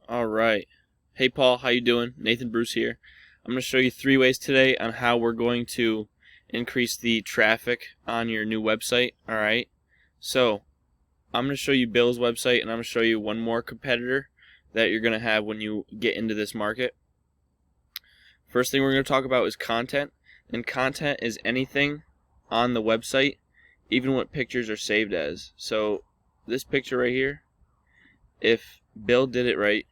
All right. Hey Paul, how you doing? Nathan Bruce here. I'm going to show you 3 ways today on how we're going to increase the traffic on your new website. All right. So I'm going to show you Bill's website, and I'm going to show you one more competitor that you're going to have when you get into this market. First thing we're going to talk about is content, and content is anything on the website, even what pictures are saved as. So this picture right here, if Bill did it right,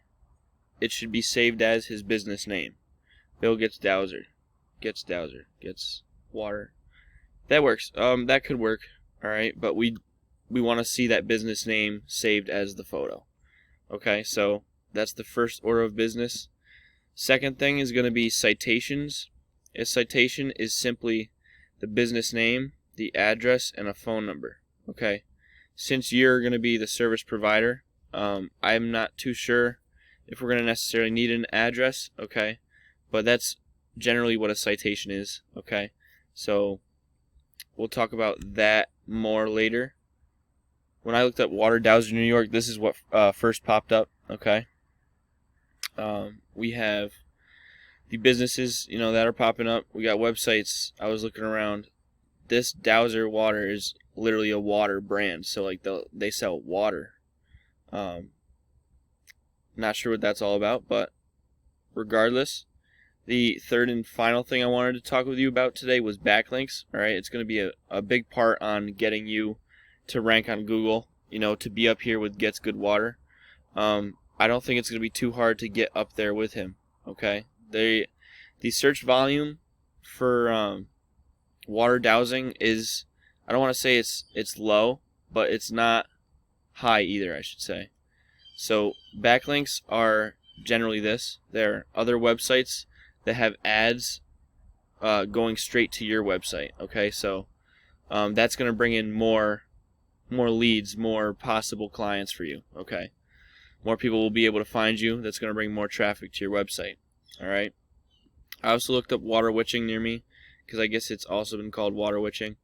it should be saved as his business name. Bill gets Dowser, gets water. That works. That could work. All right, but we want to see that business name saved as the photo. Okay, so that's the first order of business. Second thing is going to be citations. A citation is simply the business name, the address, and a phone number. Okay, since you're going to be the service provider, I'm not too sure if we're going to necessarily need an address, okay, but that's generally what a citation is, okay, so we'll talk about that more later. When I looked up water Dowsing New York, this is what first popped up, okay. We have the businesses, that are popping up. We got websites. I was looking around. This Dowser water is literally a water brand, so like they sell water. Not sure what that's all about, but regardless, the third and final thing I wanted to talk with you about today was backlinks. All right, it's going to be a big part on getting you to rank on Google, to be up here with Gets Good Water. I don't think it's going to be too hard to get up there with him, okay? The search volume for water dowsing is, I don't want to say it's low, but it's not high either, I should say. So backlinks are generally this. They're other websites that have ads going straight to your website. Okay, so that's going to bring in more leads, more possible clients for you. Okay, more people will be able to find you. That's going to bring more traffic to your website. All right. I also looked up water witching near me because I guess it's also been called water witching.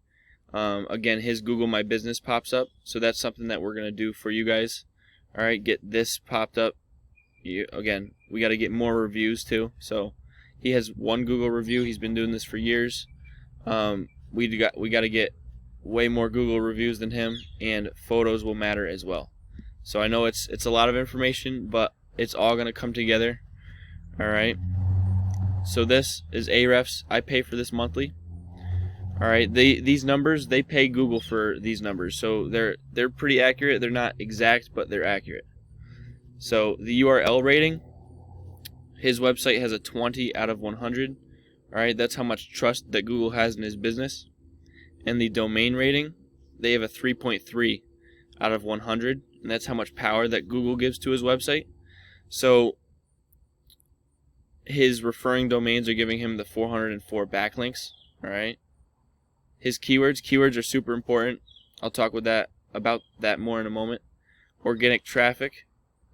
Again, his Google My Business pops up, so that's something that we're going to do for you guys. All right, get this popped up. Again, we got to get more reviews too. So he has 1 Google review. He's been doing this for years. We got to get way more Google reviews than him, and photos will matter as well. So I know it's a lot of information, but it's all going to come together. All right. So this is Ahrefs. I pay for this monthly. All right, these numbers, they pay Google for these numbers, so they're pretty accurate. They're not exact, but they're accurate. So the URL rating, his website has a 20 out of 100. All right, that's how much trust that Google has in his business. And the domain rating, they have a 3.3 out of 100, and that's how much power that Google gives to his website. So his referring domains are giving him the 404 backlinks. All right. His keywords are super important. I'll talk about that more in a moment. Organic traffic,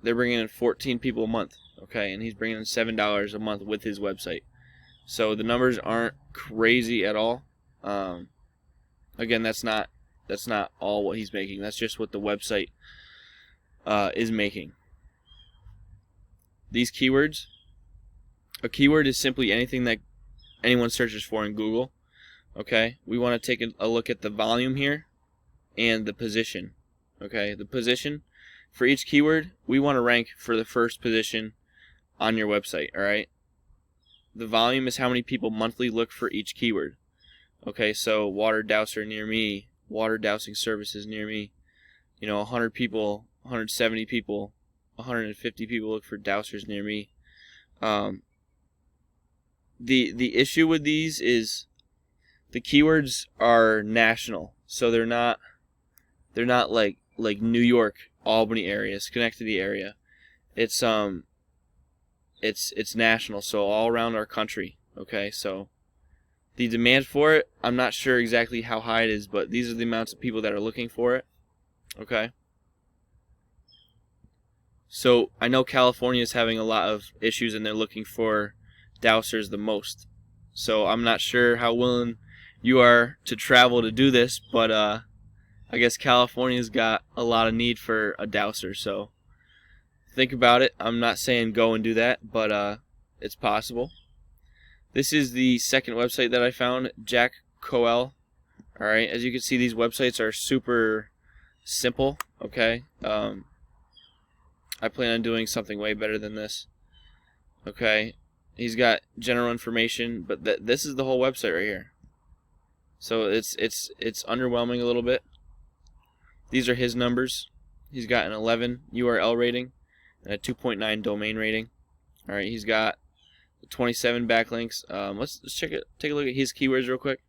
they're bringing in 14 people a month, okay, and he's bringing in $7 a month with his website. So the numbers aren't crazy at all. Again, that's not all what he's making. That's just what the website is making. These keywords, a keyword is simply anything that anyone searches for in Google. Okay, we want to take a look at the volume here and the position. Okay, the position for each keyword, we want to rank for the first position on your website. All right, the volume is how many people monthly look for each keyword. Okay, so water dowser near me, water dowsing services near me. 100 people, 170 people, 150 people look for dowsers near me. The issue with these is the keywords are national, so they're not like New York, Albany area, Schenectady area. It's national, so all around our country. Okay, so the demand for it, I'm not sure exactly how high it is, but these are the amounts of people that are looking for it. Okay. So I know California is having a lot of issues, and they're looking for dowsers the most. So I'm not sure how willing you are to travel to do this, but I guess California's got a lot of need for a dowser, so think about it. I'm not saying go and do that, but it's possible. This is the second website that I found, Jack Coel. All right, as you can see, these websites are super simple. Okay, I plan on doing something way better than this. Okay, he's got general information, but this is the whole website right here. So it's underwhelming a little bit. These are his numbers. He's got an 11 URL rating and a 2.9 domain rating. All right, he's got 27 backlinks. Let's take a look at his keywords real quick.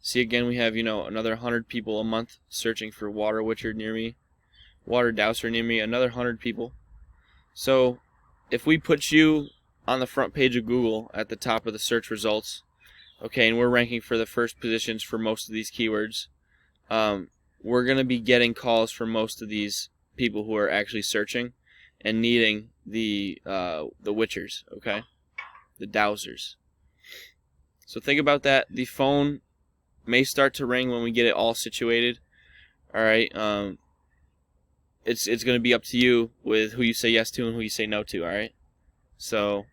See, again, we have another 100 people a month searching for water witcher near me, water dowser near me, another 100 people. So if we put you on the front page of Google at the top of the search results, okay, and we're ranking for the first positions for most of these keywords, we're going to be getting calls from most of these people who are actually searching and needing the witchers, okay, the dowsers. So think about that. The phone may start to ring when we get it all situated. All right, it's going to be up to you with who you say yes to and who you say no to. All right, so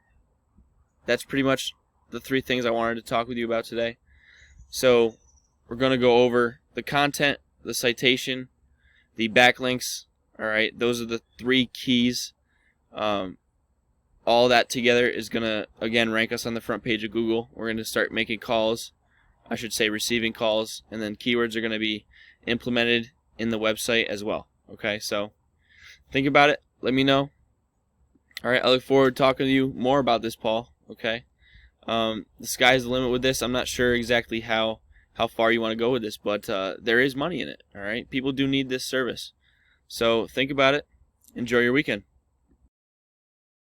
that's pretty much the three things I wanted to talk with you about today. So we're going to go over the content, the citation, the backlinks. All right, those are the three keys. All that together is going to, again, rank us on the front page of Google. We're going to start making calls, I should say receiving calls, and then keywords are going to be implemented in the website as well. Okay, so think about it. Let me know. All right, I look forward to talking to you more about this, Paul. Okay, the sky's the limit with this. I'm not sure exactly how far you want to go with this, but there is money in it. All right, people do need this service. So think about it. Enjoy your weekend.